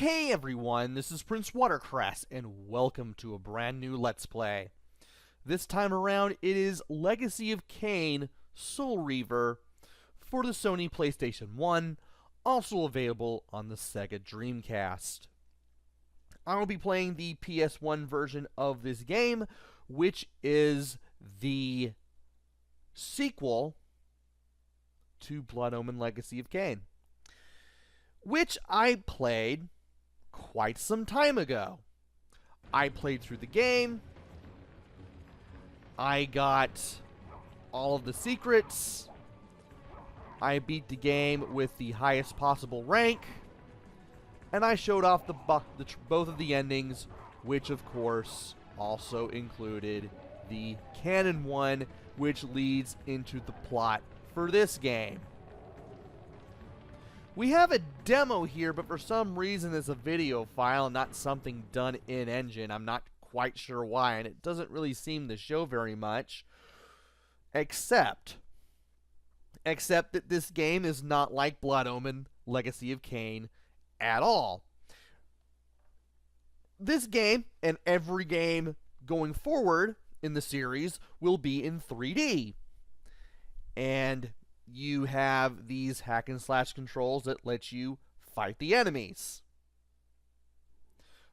Hey everyone, this is PrinceWatercress, and welcome to a brand new Let's Play. This time around, it is Legacy of Kain, Soul Reaver, for the Sony PlayStation 1, also available on the Sega Dreamcast. I will be playing the PS1 version of this game, which is the sequel to Blood Omen Legacy of Kain, which I played quite some time ago. I played through the game. I got all of the secrets. I beat the game with the highest possible rank. And I showed off both of the endings, which of course also included the canon one, which leads into the plot for this game. We have a demo here, but for some reason it's a video file and not something done in engine. I'm not quite sure why, and it doesn't really seem to show very much. Except that this game is not like Blood Omen Legacy of Kain at all. This game, and every game going forward in the series, will be in 3D. And you have these hack and slash controls that let you fight the enemies.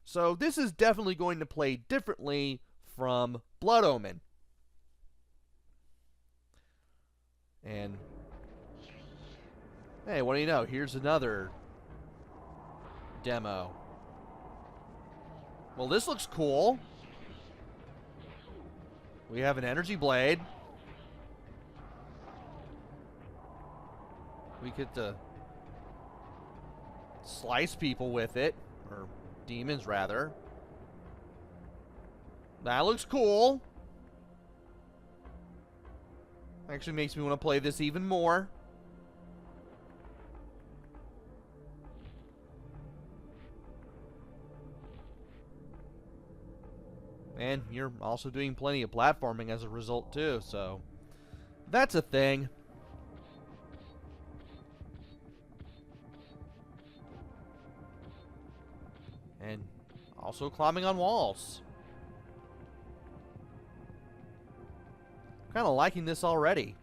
So this is definitely going to play differently from Blood Omen. And hey, what do you know? Here's another demo. Well, this looks cool. We have an energy blade. We get to slice people with it, or demons rather. That looks cool. Actually makes me want to play this even more. And you're also doing plenty of platforming as a result too, so that's a thing. And also climbing on walls. Kind of liking this already.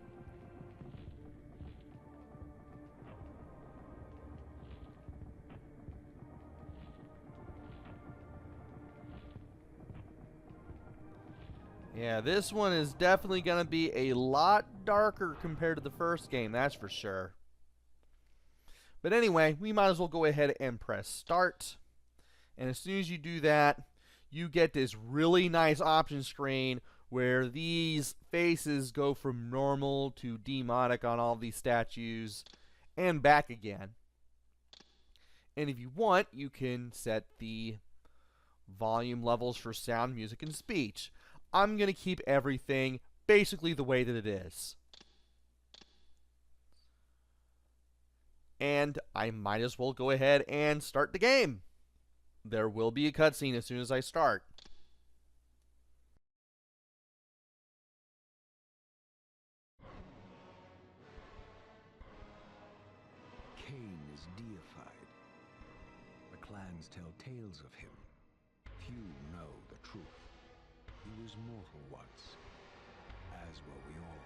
Yeah, this one is definitely going to be a lot darker compared to the first game, that's for sure. But anyway, we might as well go ahead and press start. And as soon as you do that, you get this really nice option screen where these faces go from normal to demonic on all these statues and back again. And if you want, you can set the volume levels for sound, music, and speech. I'm going to keep everything basically the way that it is. And I might as well go ahead and start the game. There will be a cutscene as soon as I start. Kain is deified. The clans tell tales of him. Few know the truth. He was mortal once, as were we all.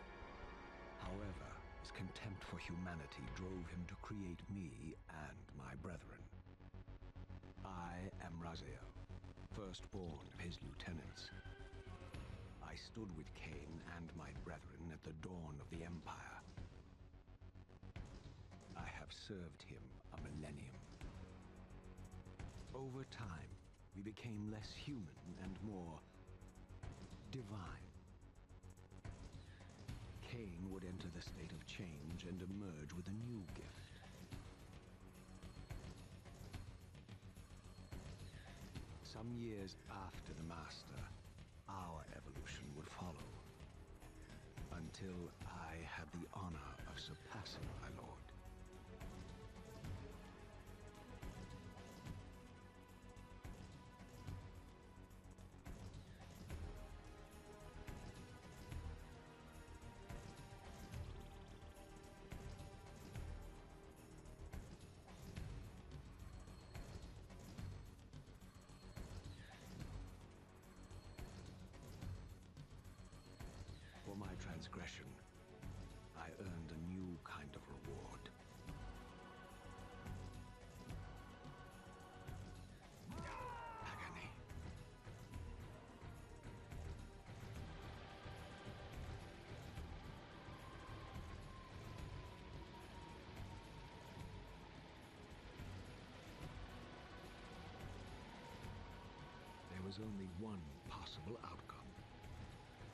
However, his contempt for humanity drove him to create me and my brethren. I am Raziel, firstborn of his lieutenants. I stood with Kain and my brethren at the dawn of the Empire. I have served him a millennium. Over time, we became less human and more divine. Kain would enter the state of change and emerge with a new gift. Some years after the Master, our evolution would follow, until I had the honor of surpassing my lord. my transgression, I earned a new kind of reward. Agony. There was only one possible outcome.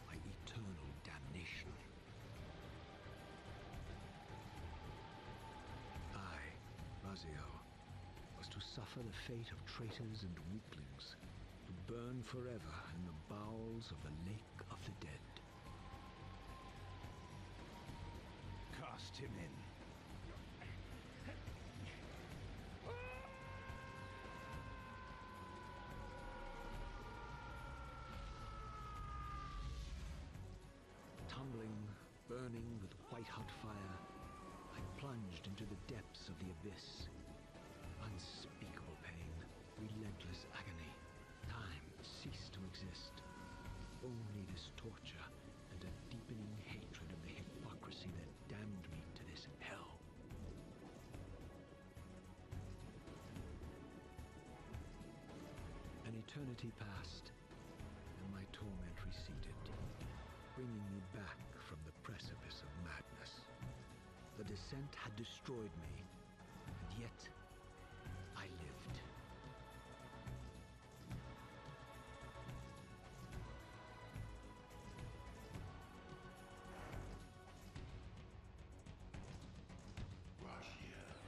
My eternal damnation. I, Raziel, was to suffer the fate of traitors and weaklings, to burn forever in the bowels of the Lake of the Dead. Cast him in. Tumbling, burning with white-hot fire, I plunged into the depths of the abyss. Unspeakable pain, relentless agony. Time ceased to exist. Only this torture and a deepening hatred of the hypocrisy that damned me to this hell. An eternity passed, and my torment receded, bringing me back from the precipice of madness. The descent had destroyed me, and yet I lived. Raziel,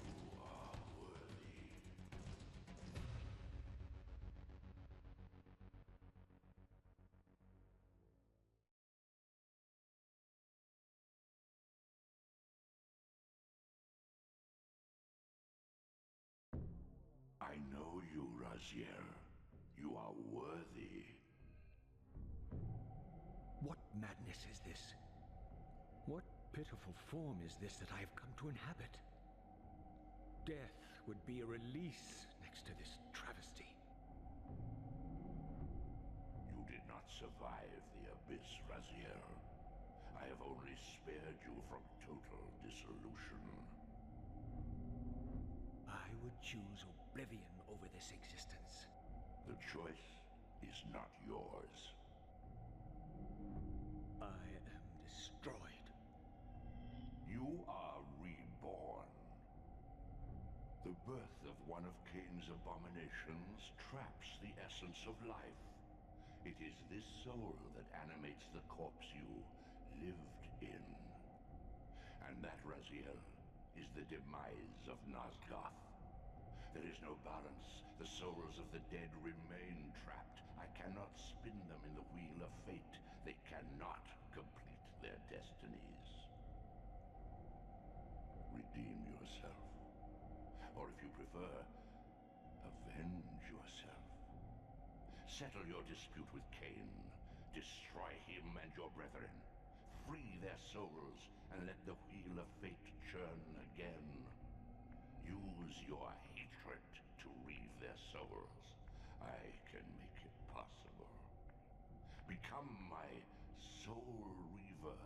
you are worthy. I know you, Raziel. You are worthy. What madness is this? What pitiful form is this that I have come to inhabit? Death would be a release next to this travesty. You did not survive the abyss, Raziel. I have only spared you from total dissolution. I would choose oblivion over this existence. The choice is not yours. I am destroyed. You are reborn. The birth of one of Kain's abominations traps the essence of life. It is this soul that animates the corpse you lived in. And that, Raziel, is the demise of Nosgoth. There is no balance. The souls of the dead remain trapped. I cannot spin them in the wheel of fate. They cannot complete their destinies. Redeem yourself. Or if you prefer, avenge yourself. Settle your dispute with Kain. Destroy him and your brethren. Free their souls and let the wheel of fate churn again. Use your hatred to reave their souls. I can make it possible. Become my soul reaver,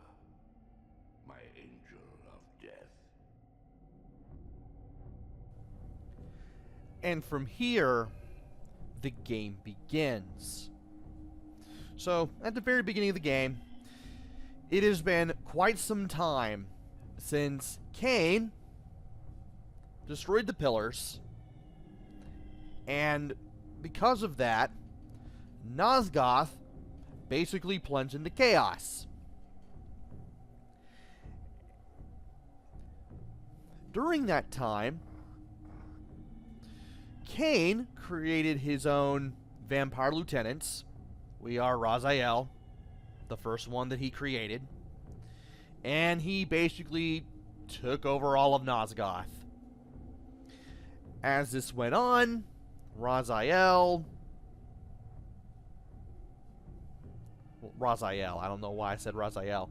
my angel of death. And from here, the game begins. So, at the very beginning of the game, it has been quite some time since Kain destroyed the pillars, and because of that, Nosgoth basically plunged into chaos. During that time, Kain created his own vampire lieutenants. We are Raziel, the first one that he created, and he basically took over all of Nosgoth. As this went on, Raziel, I don't know why I said Raziel.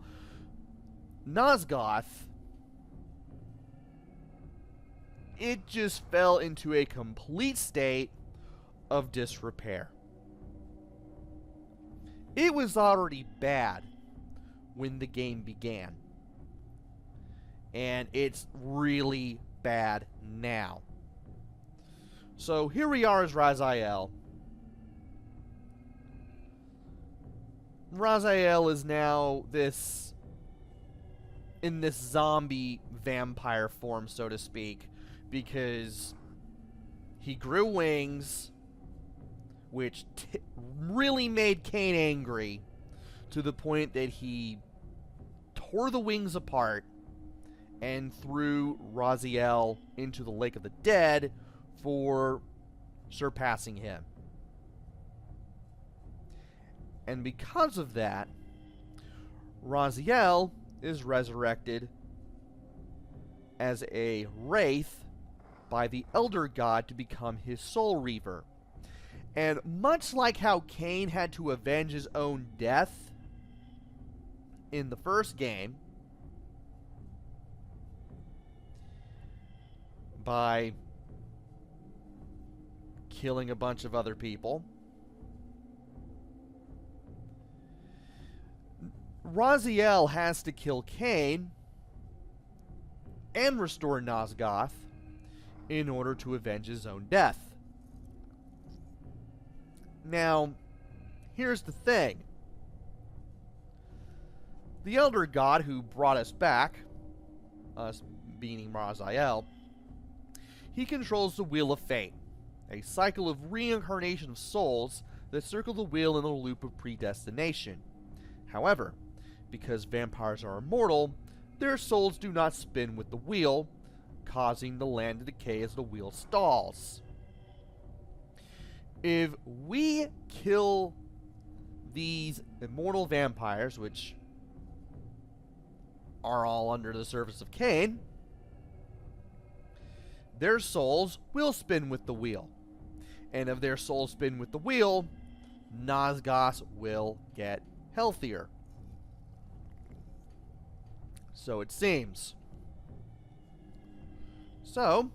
Nosgoth, it just fell into a complete state of disrepair. It was already bad when the game began. And it's really bad now. So here we are as Raziel. Raziel is now in this zombie vampire form, so to speak, because he grew wings, which really made Kain angry, to the point that he tore the wings apart and threw Raziel into the Lake of the Dead for surpassing him. And because of that, Raziel is resurrected as a wraith by the Elder God to become his soul Reaver. And much like how Kain had to avenge his own death in the first game by killing a bunch of other people, Raziel has to kill Kain and restore Nosgoth in order to avenge his own death. Now, here's the thing. The Elder God who brought us back, us being Raziel, he controls the Wheel of Fate, a cycle of reincarnation of souls that circle the wheel in a loop of predestination. However, because vampires are immortal, their souls do not spin with the wheel, causing the land to decay as the wheel stalls. If we kill these immortal vampires, which are all under the surface of Kain, their souls will spin with the wheel. And if their souls spin with the wheel, Nosgoth will get healthier. So it seems. So,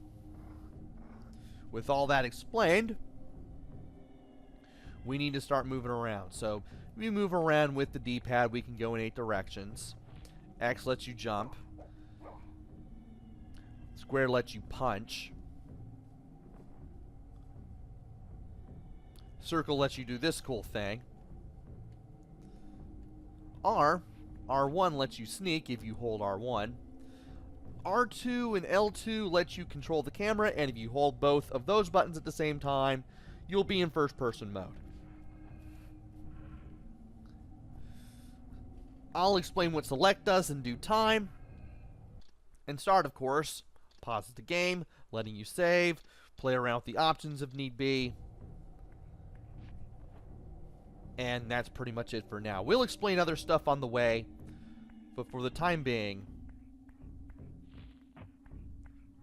with all that explained, we need to start moving around. So, if we move around with the D-pad, we can go in 8 directions. X lets you jump. Square lets you punch. Circle lets you do this cool thing. R1 lets you sneak if you hold R1. R2 and L2 lets you control the camera, and if you hold both of those buttons at the same time, you'll be in first-person mode. I'll explain what select does in due time. And start, of course, pauses the game, letting you save, play around with the options if need be. And that's pretty much it for now. We'll explain other stuff on the way, but for the time being,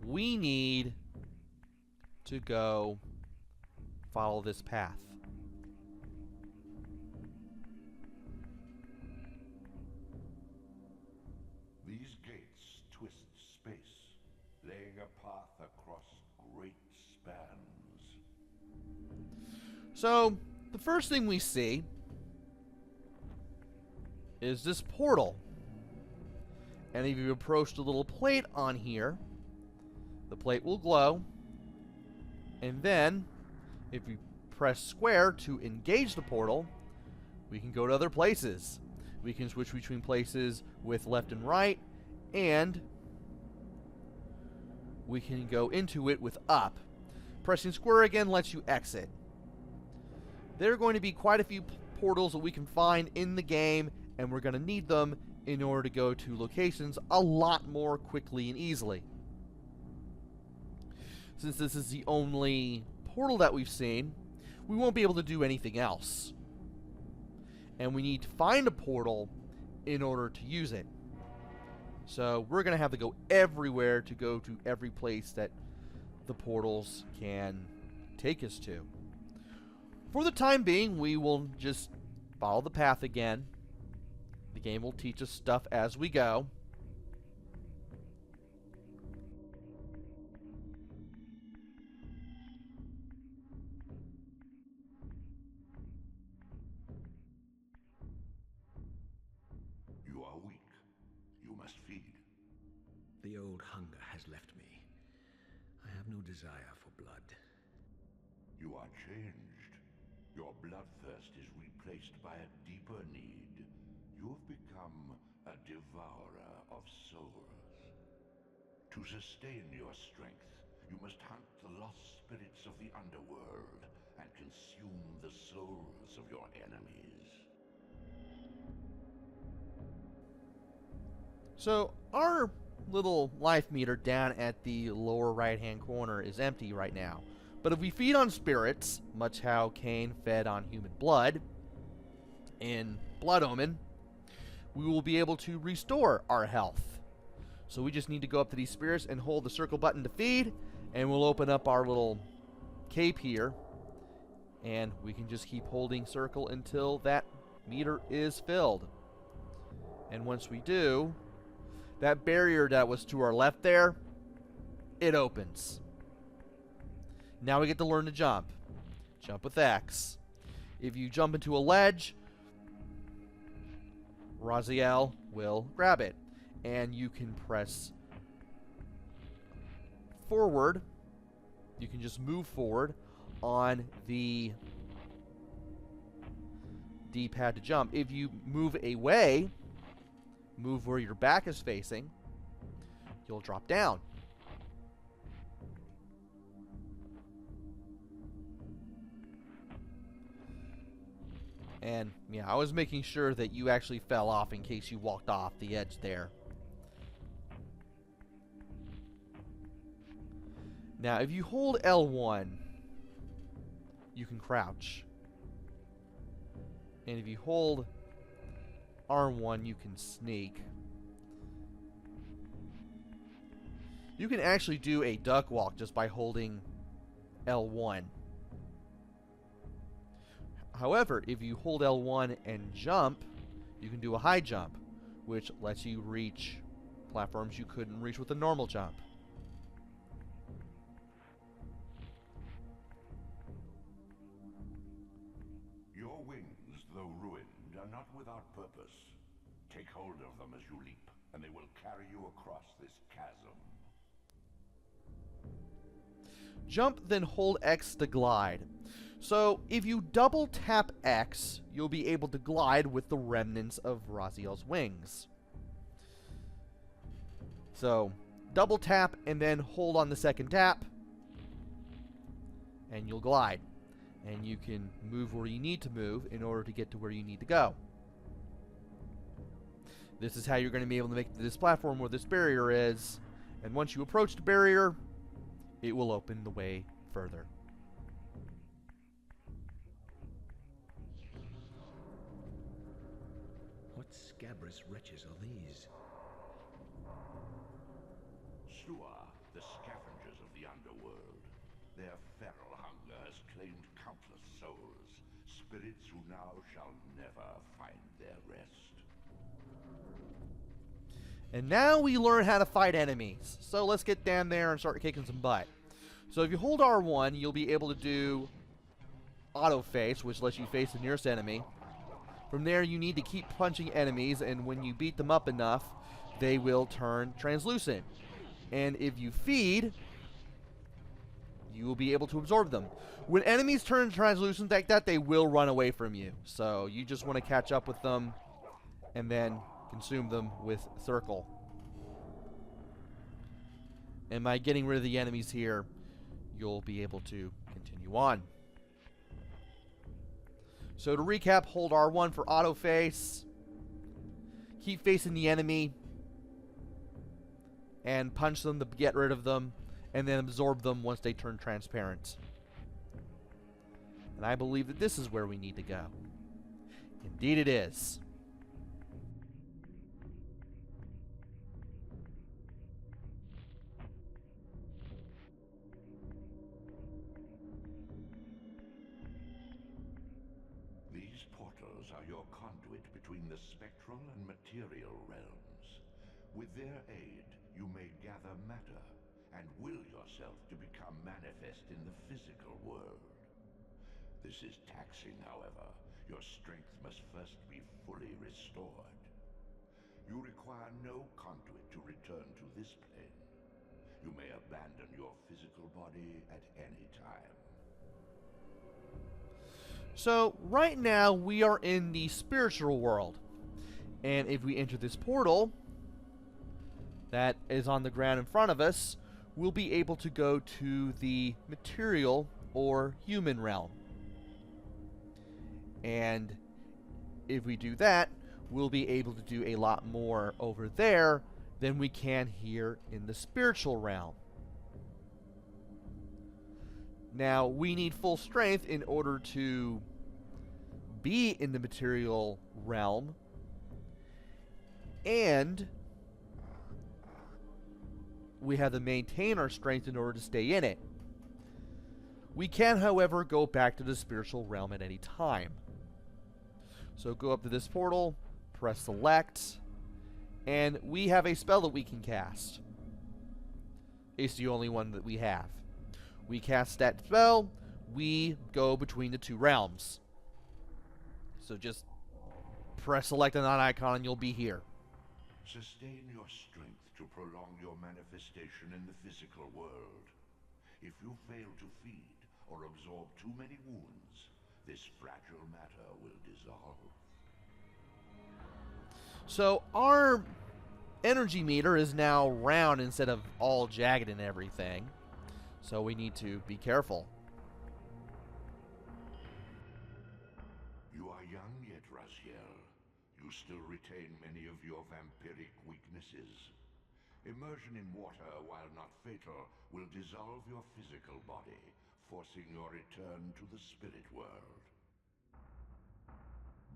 we need to go follow this path. These gates twist space, laying a path across great spans. So, the first thing we see is this portal. And if you approach the little plate on here, the plate will glow. And then, if you press square to engage the portal, we can go to other places. We can switch between places with left and right, and we can go into it with up. Pressing square again lets you exit. There are going to be quite a few portals that we can find in the game, and we're going to need them in order to go to locations a lot more quickly and easily. Since this is the only portal that we've seen, we won't be able to do anything else. And we need to find a portal in order to use it. So we're going to have to go everywhere to go to every place that the portals can take us to. For the time being, we will just follow the path again. The game will teach us stuff as we go. has left me. I have no desire for blood. You are changed. Your bloodthirst is replaced by a deeper need. You have become a devourer of souls. To sustain your strength, you must hunt the lost spirits of the underworld and consume the souls of your enemies. So our little life meter down at the lower right-hand corner is empty right now. But if we feed on spirits, much how Kain fed on human blood in Blood Omen, we will be able to restore our health. So we just need to go up to these spirits and hold the circle button to feed, and we'll open up our little cape here, and we can just keep holding circle until that meter is filled. And once we do, that barrier that was to our left there, it opens. Now we get to learn to jump. Jump with X. If you jump into a ledge, Raziel will grab it. And you can press forward. You can just move forward on the D-pad to jump. If you move away, move where your back is facing, you'll drop down. And yeah, I was making sure that you actually fell off in case you walked off the edge there. Now, if you hold L1, you can crouch. And if you hold R1, you can sneak. You can actually do a duck walk just by holding L1. However, if you hold L1 and jump, you can do a high jump, which lets you reach platforms you couldn't reach with a normal jump. Your wings, though ruined, are not without purpose. Take hold of them as you leap, and they will carry you across this chasm. Jump, then hold X to glide. So, if you double tap X, you'll be able to glide with the remnants of Raziel's wings. So, double tap and then hold on the second tap, and you'll glide. And you can move where you need to move in order to get to where you need to go. This is how you're going to be able to make this platform where this barrier is. And once you approach the barrier, it will open the way further. What scabrous wretches are these? Sua, the scavengers of the underworld. Their feral hunger has claimed countless souls, spirits who now shall never find their rest. And now we learn how to fight enemies. So let's get down there and start kicking some butt. So if you hold R1, you'll be able to do auto face, which lets you face the nearest enemy. From there, you need to keep punching enemies, and when you beat them up enough, they will turn translucent. And if you feed, you will be able to absorb them. When enemies turn translucent like that, they will run away from you. So you just want to catch up with them and then consume them with circle. And by getting rid of the enemies here, you'll be able to continue on. So to recap, hold R1 for auto face. Keep facing the enemy and punch them to get rid of them, and then absorb them once they turn transparent. And I believe that this is where we need to go. Indeed it is. These portals are your conduit between the spectral and material realms. With their aid, you may gather matter and will yourself to become manifest in the physical world. This is taxing, however. Your strength must first be fully restored. You require no conduit to return to this plane. You may abandon your physical body at any time. So, right now, we are in the spiritual world. And if we enter this portal that is on the ground in front of us, we'll be able to go to the material or human realm. And if we do that, we'll be able to do a lot more over there than we can here in the spiritual realm. Now, we need full strength in order to be in the material realm, and we have to maintain our strength in order to stay in it. We can, however, go back to the spiritual realm at any time. So go up to this portal, press select, and we have a spell that we can cast. It's the only one that we have. We cast that spell, we go between the two realms. So just press select on that icon and you'll be here. Sustain your strength to prolong your manifestation in the physical world. If you fail to feed or absorb too many wounds, this fragile matter will dissolve. So our energy meter is now round instead of all jagged and everything. So we need to be careful. You are young yet, Raziel. You still retain many of your vampiric weaknesses. Immersion in water, while not fatal, will dissolve your physical body, forcing your return to the spirit world.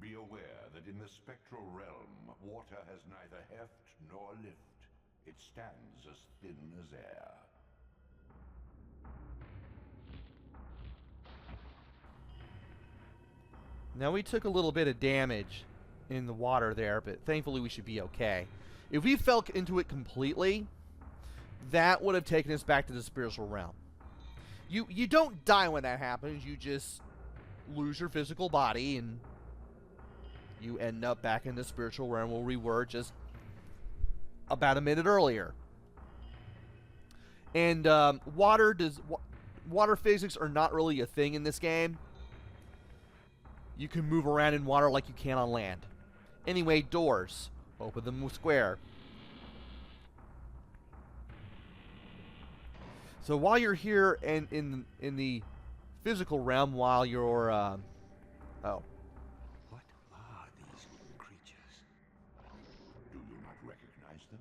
Be aware that in the spectral realm, water has neither heft nor lift. It stands as thin as air. Now we took a little bit of damage in the water there, but thankfully we should be okay. If we fell into it completely, that would have taken us back to the spiritual realm. You don't die when that happens, you just lose your physical body and you end up back in the spiritual realm where we were just about a minute earlier. And water physics are not really a thing in this game. You can move around in water like you can on land. Anyway, doors. Open them square. So while you're here and in the physical realm, while you're oh. What are these creatures? Do you not recognize them?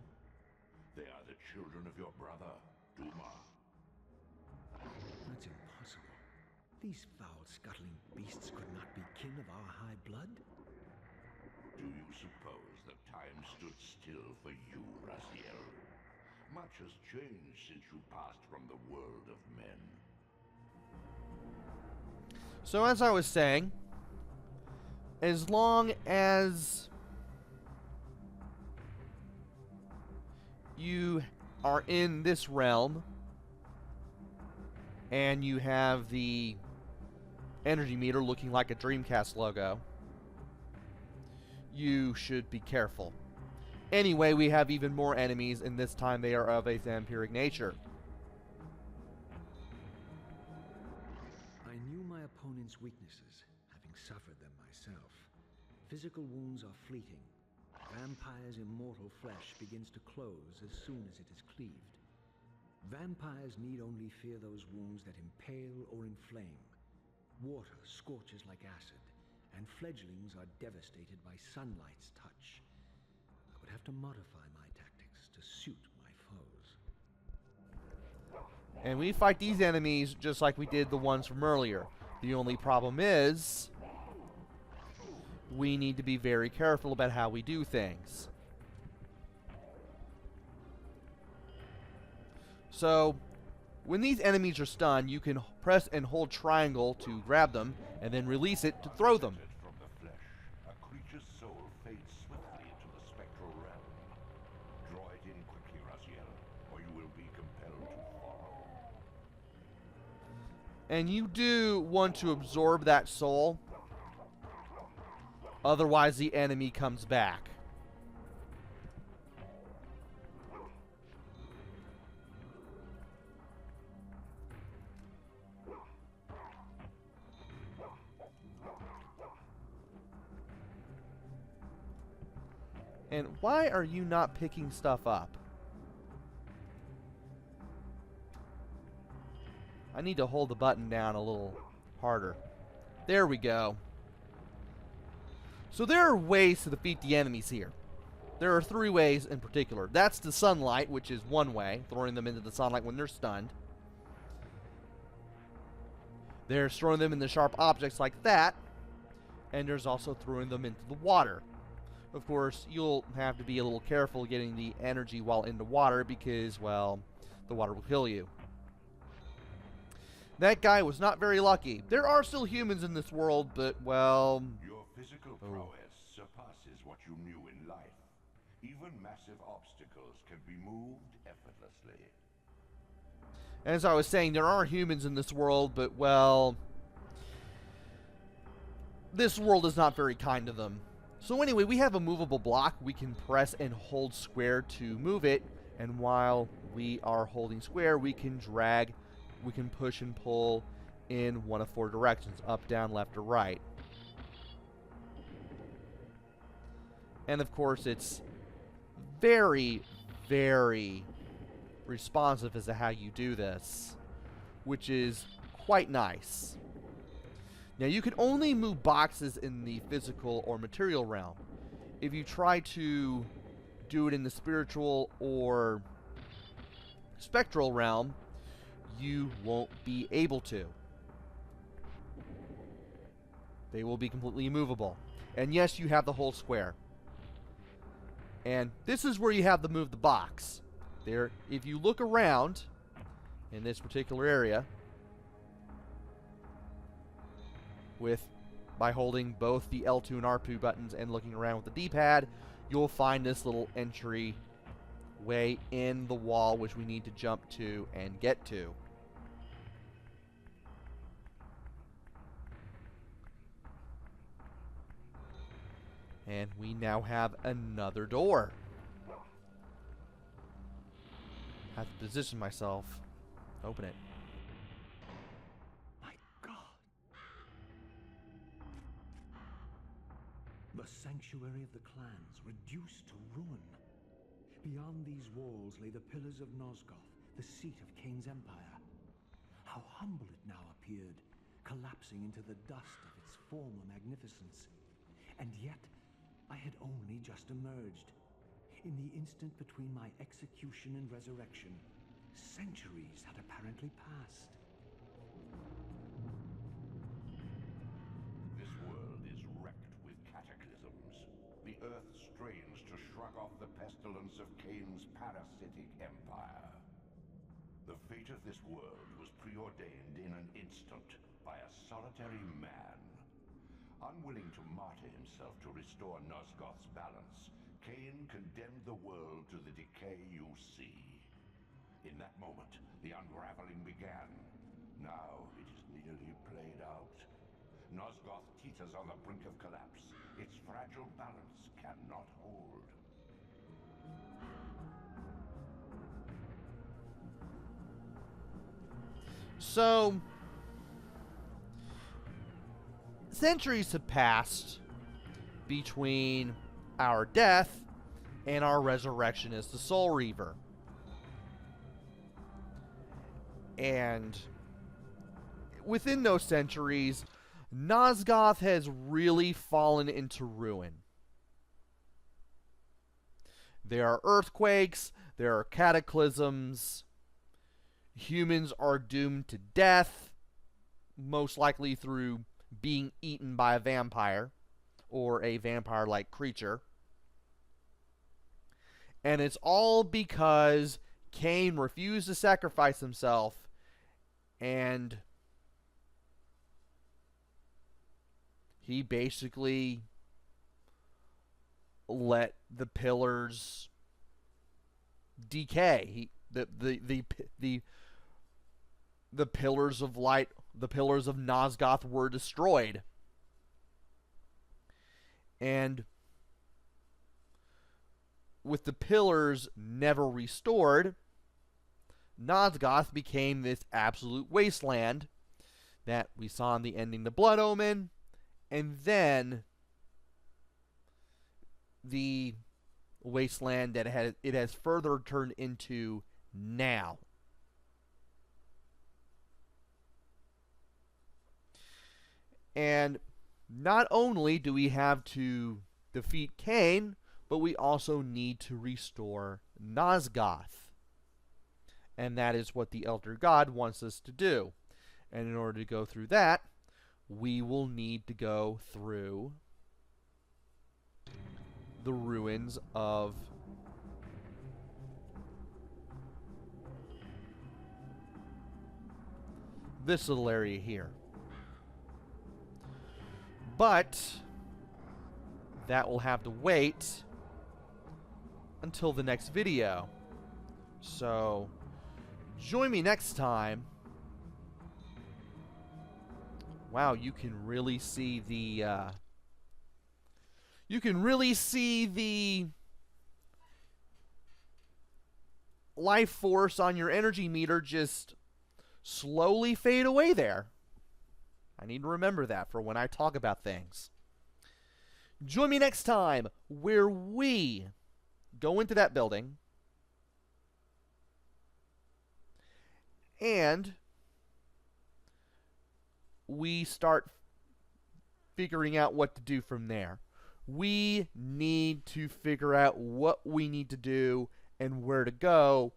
They are the children of your brother, Duma. That's impossible. These foul, scuttling beasts could not be kin of our high blood. Do you suppose that time stood still for you, Raziel? Much has changed since you passed from the world of men. So as I was saying, as long as you are in this realm and you have the energy meter looking like a Dreamcast logo, you should be careful. Anyway, we have even more enemies, and this time they are of a vampiric nature. I knew my opponent's weaknesses, having suffered them myself. Physical wounds are fleeting. Vampire's immortal flesh begins to close as soon as it is cleaved. Vampires need only fear those wounds that impale or inflame. Water scorches like acid, and fledglings are devastated by sunlight's touch. I would have to modify my tactics to suit my foes. And we fight these enemies just like we did the ones from earlier. The only problem is we need to be very careful about how we do things. So when these enemies are stunned, you can press and hold triangle to grab them and then release it to throw them. From the flesh, a creature's soul fades swiftly into the spectral realm. Draw it in quickly, Raziel, or you will be compelled to follow. And you do want to absorb that soul, otherwise the enemy comes back. And why are you not picking stuff up? I need to hold the button down a little harder. There we go. So there are ways to defeat the enemies here. There are 3 ways in particular. That's the sunlight, which is one way, throwing them into the sunlight when they're stunned. There's throwing them into sharp objects like that. And there's also throwing them into the water. Of course, you'll have to be a little careful getting the energy while in the water because, well, the water will kill you. That guy was not very lucky. There are still humans in this world, but, well... Your physical prowess surpasses what you knew in life. Even massive obstacles can be moved effortlessly. As I was saying, there are humans in this world, but, well... this world is not very kind to them. So anyway, we have a movable block. We can press and hold square to move it. And while we are holding square, we can drag, we can push and pull in one of 4 directions. Up, down, left, or right. And of course, it's very, very responsive as to how you do this, which is quite nice. Now, you can only move boxes in the physical or material realm. If you try to do it in the spiritual or spectral realm, you won't be able to. They will be completely immovable. And yes, you have the whole square. And this is where you have to move the box. There, if you look around in this particular area, by holding both the L2 and R2 buttons and looking around with the D-pad, you'll find this little entry way in the wall which we need to jump to and get to. And we now have another door. I have to position myself. Open it. The sanctuary of the clans reduced to ruin. Beyond these walls lay the pillars of Nosgoth, the seat of Kain's empire. How humble it now appeared, collapsing into the dust of its former magnificence. And yet, I had only just emerged. In the instant between my execution and resurrection, centuries had apparently passed. This world is wrecked with cataclysms. The earth strains to shrug off the pestilence of Kain's parasitic empire. The fate of this world was preordained in an instant by a solitary man. Unwilling to martyr himself to restore Nosgoth's balance, Kain condemned the world to the decay you see. In that moment, the unraveling began. Now it is nearly played out. Nosgoth teeters on the brink of collapse. Its fragile balance cannot hold. So, centuries have passed between our death and our resurrection as the Soul Reaver. And within those centuries, Nosgoth has really fallen into ruin. There are earthquakes, there are cataclysms, humans are doomed to death, most likely through being eaten by a vampire or a vampire-like creature. And it's all because Kain refused to sacrifice himself and he basically let the pillars decay. The pillars of light, the pillars of Nosgoth were destroyed. And with the pillars never restored, Nosgoth became this absolute wasteland that we saw in the ending to Blood Omen, and then the wasteland that it has further turned into now. And not only do we have to defeat Kain, but we also need to restore Nosgoth. And that is what the Elder God wants us to do. And in order to go through that, we will need to go through the ruins of this little area here. But that will have to wait until the next video. So join me next time. Wow, you can really see the life force on your energy meter just slowly fade away there. I need to remember that for when I talk about things. Join me next time where we go into that building and we start figuring out what to do from there. We need to figure out what we need to do and where to go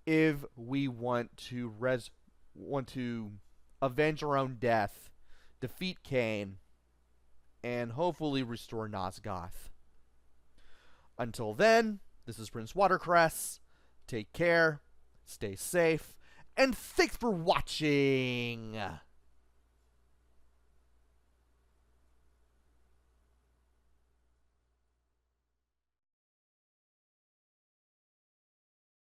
if we want to avenge our own death, defeat Kain, and hopefully restore Nosgoth. Until then, this is PrinceWatercress. Take care, stay safe, and thanks for watching!